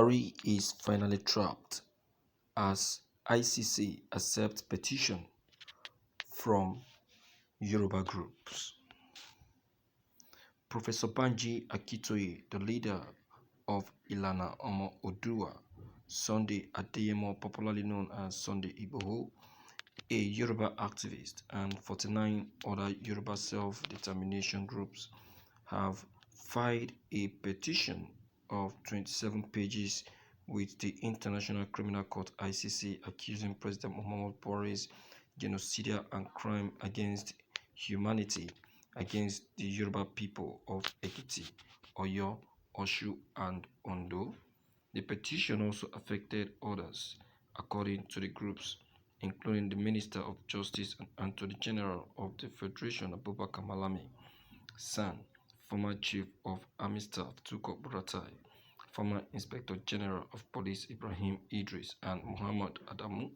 Buhari is finally trapped as ICC accepts petition from Yoruba groups. Professor Banji Akintoye, the leader of Ilana Omo Oduwa, Sunday Adeyemo, popularly known as Sunday Igboho, a Yoruba activist, and 49 other Yoruba self-determination groups have filed a petition of 27 pages with the International Criminal Court (ICC) accusing President Muhammadu Buhari's genocidal and crime against humanity against the Yoruba people of Ekiti, Oyo, Oshu, and Ondo. The petition also affected others, according to the groups, including the Minister of Justice and Attorney General of the Federation, Abubakar Malami, San, former Chief of Army Staff Tukur Buratai, former Inspector General of Police Ibrahim Idris, and Muhammad Adamu,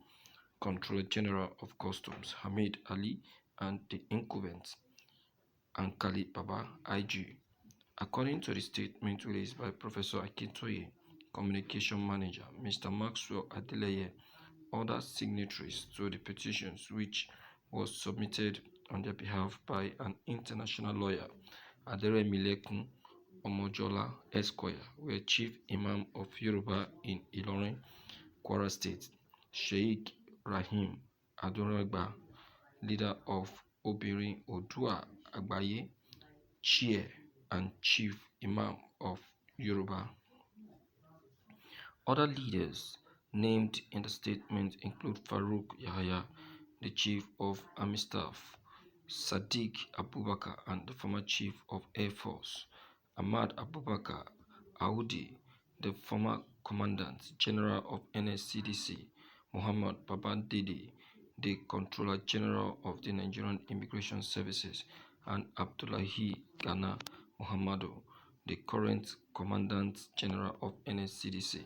Controller General of Customs Hamid Ali, and the incumbent Ankali Baba IG. According to the statement released by Professor Akintoye, Communication Manager, Mr. Maxwell Adeleye, other signatories to the petitions, which was submitted on their behalf by an international lawyer, Aderemilekun Omojola Esquire, were Chief Imam of Yoruba in Ilorin, Kwara State, Sheikh Rahim Adoragba, leader of Obirin Odua Agbaye, Chair and Chief Imam of Yoruba. Other leaders named in the statement include Farouk Yahaya, the Chief of Army Staff, Sadiq Abubakar, and the former Chief of Air Force, Ahmad Abubakar Audi, the former Commandant General of NSCDC, Muhammad Babandede, the Controller General of the Nigerian Immigration Services, and Abdullahi Ghana Muhammadu, the current Commandant General of NSCDC.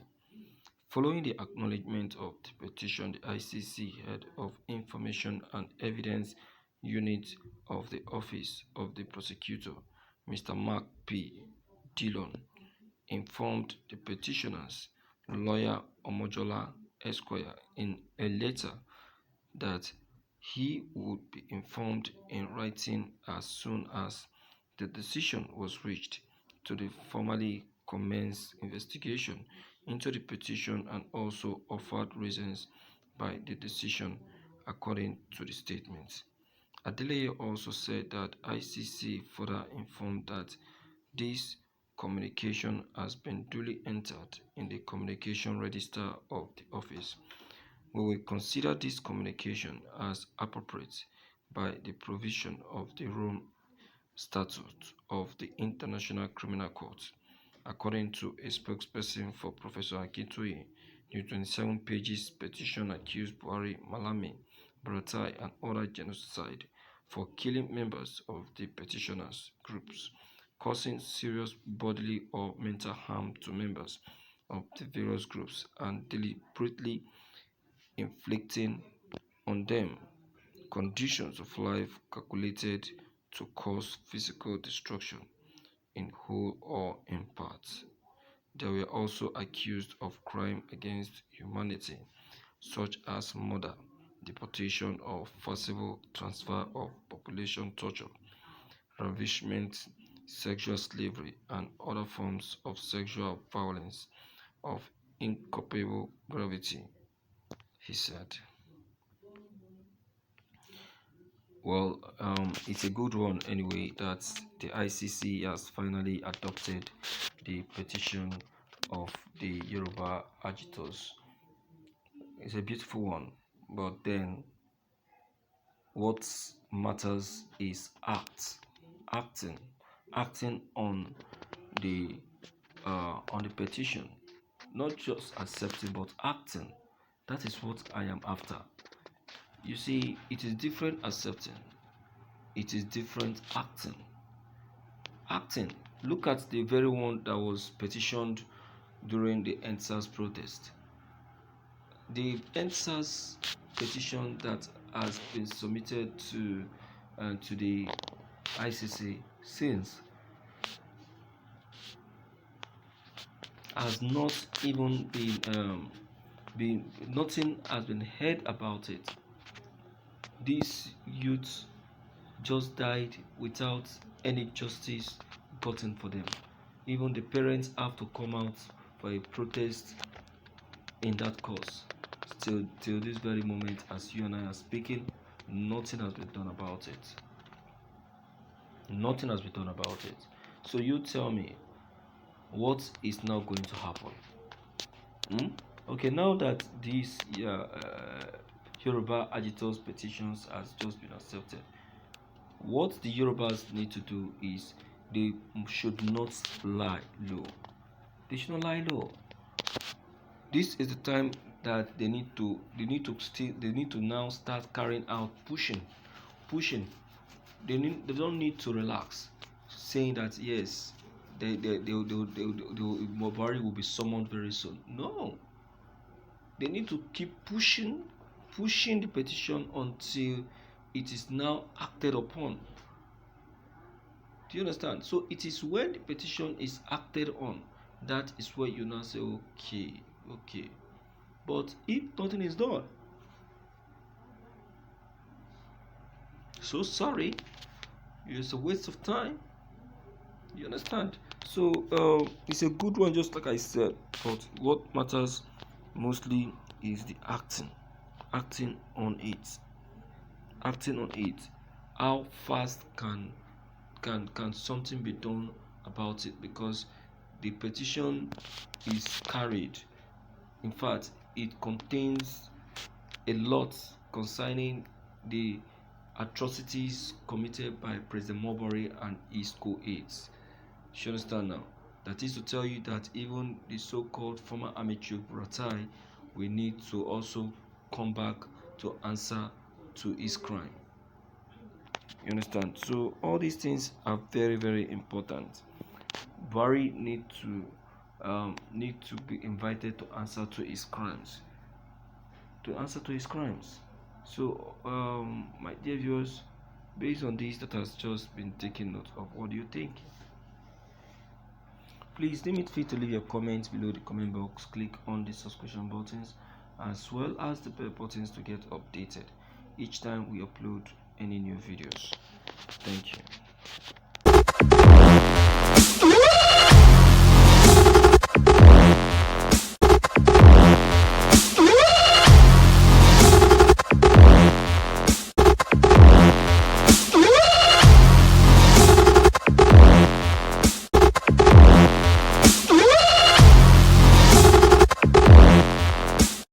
Following the acknowledgement of the petition, the ICC Head of Information and Evidence Unit of the Office of the Prosecutor, Mr. Mark P. Dillon, informed the petitioners, lawyer Omojola Esquire, in a letter that he would be informed in writing as soon as the decision was reached to formally commence investigation into the petition, and also offered reasons by the decision according to the statement. Adeleye also said that ICC further informed that this communication has been duly entered in the communication register of the office. We will consider this communication as appropriate by the provision of the Rome Statute of the International Criminal Court. According to a spokesperson for Professor Akintoye, the 27 pages petition accused Buhari, Malami, Buratai, and other genocide for killing members of the petitioners' groups, causing serious bodily or mental harm to members of the various groups, and deliberately inflicting on them conditions of life calculated to cause physical destruction in whole or in part. They were also accused of crime against humanity, such as murder, deportation or forcible transfer of population, torture, ravishment, sexual slavery, and other forms of sexual violence of incomparable gravity, he said. Well, it's a good one anyway that the ICC has finally adopted the petition of the Yoruba agitators. It's a beautiful one, but then what matters is acting on the petition, not just accepting but acting. That is what I am after. You see, it is different accepting, it is different acting. Look at the very one that was petitioned during the EndSARS protest. The EndSARS petition that has been submitted to the ICC since has not even nothing has been heard about it. These youths just died without any justice gotten for them. Even the parents have to come out for a protest in that cause. Still, till this very moment, as you and I are speaking, nothing has been done about it. Nothing has been done about it. So you tell me, what is now going to happen? Okay, now that these Yoruba agitators petitions has just been accepted, what the Yorubas need to do is they should not lie low. They should not lie low. This is the time that they need to now start carrying out pushing. They don't need to relax, saying that yes, Buhari will be summoned very soon. No, they need to keep pushing the petition until it is now acted upon. Do you understand? So it is when the petition is acted on, that is where you now say okay. But if nothing is done, so sorry, it's a waste of time. You understand? So it's a good one, just like I said, but what matters mostly is the acting on it. How fast can something be done about it? Because the petition is carried. In fact, it contains a lot concerning the atrocities committed by President Buhari and his co-aides. You understand now? That is to tell you that even the so-called former army chief Buratai will need to also come back to answer to his crime. You understand? So all these things are very, very important. Buhari need to be invited to answer to his crimes. So my dear viewers, based on this that has just been taken note of, what do you think? Please don't feel to leave your comments below the comment box. Click on the subscription buttons as well as the bell buttons to get updated each time we upload any new videos. Thank you.